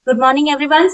Good morning everyone.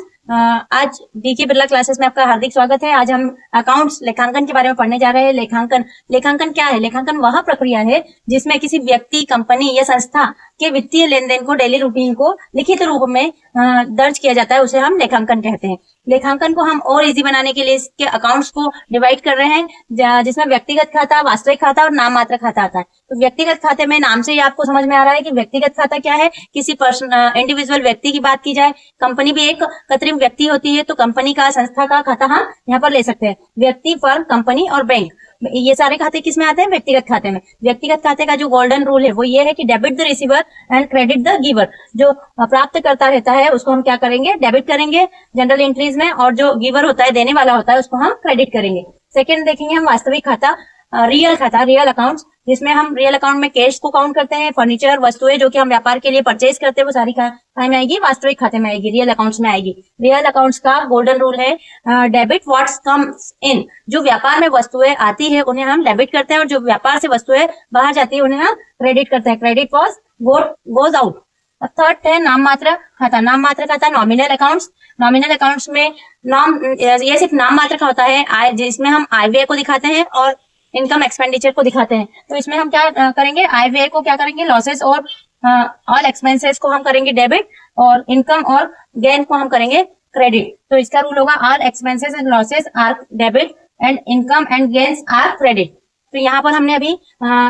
आज DK Birla classes में आपका हार्दिक स्वागत है। आज हम अकाउंट्स लेखांकन के बारे में पढ़ने जा रहे हैं। लेखांकन क्या है? लेखांकन वह प्रक्रिया है जिसमें किसी व्यक्ति, कंपनी या संस्था के वित्तीय लेन देन को, डेली रूटीन को लिखित रूप में दर्ज किया जाता है, उसे हम लेखांकन कहते हैं। लेखांकन को हम और इजी बनाने के लिए इसके अकाउंट्स को डिवाइड कर रहे हैं, जिसमें व्यक्तिगत खाता, वास्तविक खाता और नाम मात्र खाता आता है। तो व्यक्तिगत खाते में नाम से ही आपको समझ में आ रहा है कि व्यक्तिगत खाता क्या है। किसी इंडिविजुअल व्यक्ति की बात की जाए, कंपनी भी एक कृत्रिम व्यक्ति होती है, तो कंपनी का, संस्था का खाता हम यहाँ पर ले सकते हैं। व्यक्ति, फर्म, कंपनी और बैंक, ये सारे खाते किस में आते हैं? व्यक्तिगत खाते में। व्यक्तिगत खाते का जो गोल्डन रूल है वो ये है कि debit the receiver and credit the giver. जो प्राप्त करता रहता है उसको हम क्या करेंगे? डेबिट करेंगे जनरल एंट्रीज में, और जो गिवर होता है, देने वाला होता है, उसको हम क्रेडिट करेंगे। सेकेंड देखेंगे हम वास्तविक खाता, रियल खाता, रियल अकाउंट्स, जिसमें हम रियल अकाउंट में कैश को काउंट करते हैं। फर्नीचर, वस्तुएं जो कि हम व्यापार के लिए परचेज करते हैं, वो सारी खाते में आएगी, वास्तविक खाते में आएगी, रियल अकाउंट्स में आएगी। रियल अकाउंट्स का गोल्डन रूल है डेबिट व्हाट्स कम्स इन। जो व्यापार में वस्तुएं आती है उन्हें हम डेबिट करते हैं, और जो व्यापार से वस्तुएं बाहर जाती है उन्हें हम क्रेडिट करते हैं। Credit was goes out. Third है नाम मात्र खाता। नाम मात्र खाता नॉमिनल अकाउंट्स। नॉमिनल अकाउंट्स में ये सिर्फ नाम मात्र का होता है, जिसमें हम आय व्यय को दिखाते हैं और इनकम एक्सपेंडिचर को दिखाते हैं। तो इसमें हम क्या करेंगे? आय व्यय को क्या करेंगे? लॉसेस और ऑल एक्सपेंसेस को हम करेंगे डेबिट, और इनकम और गेन को हम करेंगे क्रेडिट। तो इसका रूल होगा all expenses and losses are debit and income and gains are credit. तो यहाँ पर हमने अभी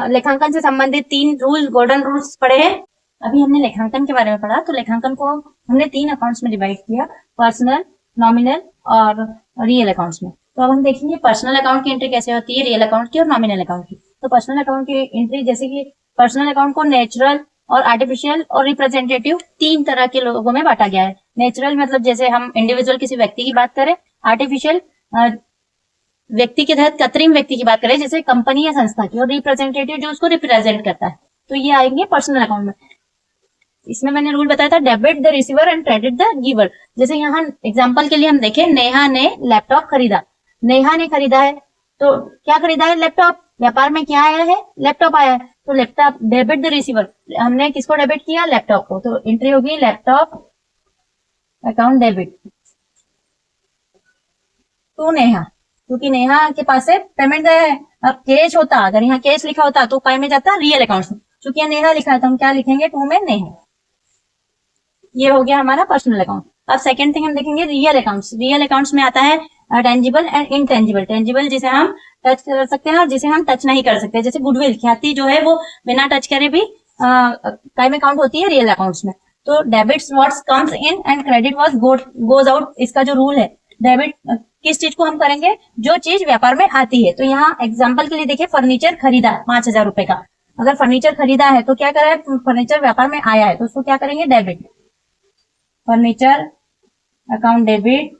लेखांकन से संबंधित 3 रूल, गोल्डन रूल्स पढ़े हैं। अभी हमने लेखांकन के बारे में पढ़ा। तो लेखांकन को हमने 3 अकाउंट्स में डिवाइड किया, पर्सनल, नॉमिनल और रियल अकाउंट्स में। तो अब हम देखेंगे पर्सनल अकाउंट की एंट्री कैसे होती है, रियल अकाउंट की और नॉमिनल अकाउंट की। तो पर्सनल अकाउंट की एंट्री, जैसे कि पर्सनल अकाउंट को नेचुरल और आर्टिफिशियल और रिप्रेजेंटेटिव 3 तरह के लोगों में बांटा गया है। नेचुरल मतलब जैसे हम इंडिविजुअल किसी व्यक्ति की बात करें, आर्टिफिशियल व्यक्ति के तहत कृत्रिम व्यक्ति की बात करें जैसे कंपनी या संस्था की, और रिप्रेजेंटेटिव जो उसको रिप्रेजेंट करता है। तो ये आएंगे पर्सनल अकाउंट में। इसमें मैंने रूल बताया था debit the receiver and credit the giver. जैसे यहाँ एग्जांपल के लिए हम देखें, नेहा ने लैपटॉप खरीदा। नेहा ने खरीदा है, तो क्या खरीदा है? लैपटॉप। व्यापार में क्या आया है? लैपटॉप आया है। तो लैपटॉप डेबिट द रिसीवर, हमने किसको डेबिट किया? लैपटॉप को। तो एंट्री होगी laptop account debit to Neha, क्योंकि नेहा के पास से पेमेंट गया है। अब कैश होता, अगर यहाँ कैश लिखा होता तो काय में जाता? रियल अकाउंट में। चूंकि यहाँ नेहा लिखा है तो हम क्या लिखेंगे? टू में नेहा। ये हो गया हमारा पर्सनल अकाउंट। अब सेकंड थिंग हम देखेंगे रियल अकाउंट्स। रियल अकाउंट्स में आता है टेंजिबल एंड इनटेंजिबल। टेंजिबल जिसे हम टच कर सकते हैं और जिसे हम टच नहीं कर सकते, जैसे गुडविल, ख्याति जो है वो बिना टच करे भी काय में काउंट होती है, रियल अकाउंट्स में। तो debits what's comes in and credit what's goes out. इसका जो रूल है, डेबिट किस चीज को हम करेंगे? जो चीज व्यापार में आती है। तो यहाँ एग्जाम्पल के लिए देखिए, फर्नीचर खरीदा 5000 रुपए का। अगर फर्नीचर खरीदा है तो क्या करा है? फर्नीचर व्यापार में आया है, तो उसको क्या करेंगे? Debit, furniture account debit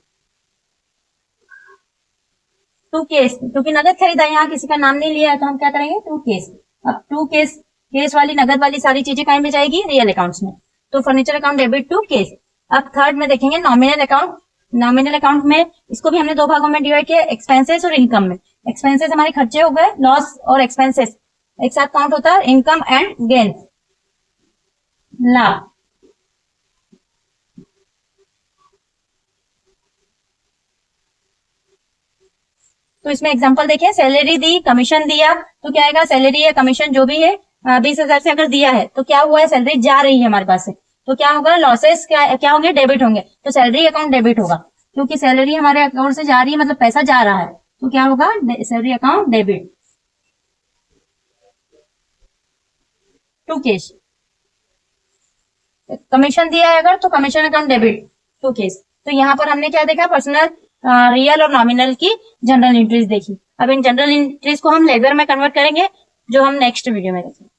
to cash, क्योंकि नगद खरीदा, यहाँ किसी का नाम नहीं लिया है, तो हम क्या करेंगे? To cash. अब टू केस वाली, नगद वाली सारी चीजें कहीं में जाएगी? रियल अकाउंट्स में। तो furniture account debit to cash. अब थर्ड में देखेंगे नॉमिनल अकाउंट। नॉमिनल अकाउंट में इसको भी हमने 2 भागों में डिवाइड किया, एक्सपेंसेस और इनकम में। एक्सपेंसेस हमारे खर्चे हो गए, लॉस और एक्सपेंसेस एक साथ काउंट होता है। इनकम एंड गेन, लाभ। तो इसमें एग्जांपल देखिए, सैलरी दी, कमीशन दिया, तो क्या आएगा? सैलरी या कमीशन जो भी है 20,000 से अगर दिया है तो क्या हुआ है? सैलरी जा रही है हमारे पास से, तो क्या होगा? लॉसेस क्या होंगे? डेबिट होंगे। तो सैलरी अकाउंट डेबिट होगा, क्योंकि सैलरी हमारे अकाउंट से जा रही है, मतलब पैसा जा रहा है, तो क्या होगा? Salary account debit to cash. Commission दिया है अगर, तो commission account debit to cash. तो यहाँ पर हमने क्या देखा? पर्सनल, रियल और नॉमिनल की जनरल एंट्रीज देखी। अब इन जनरल एंट्रीज को हम लेजर में कन्वर्ट करेंगे, जो हम नेक्स्ट वीडियो में देखेंगे।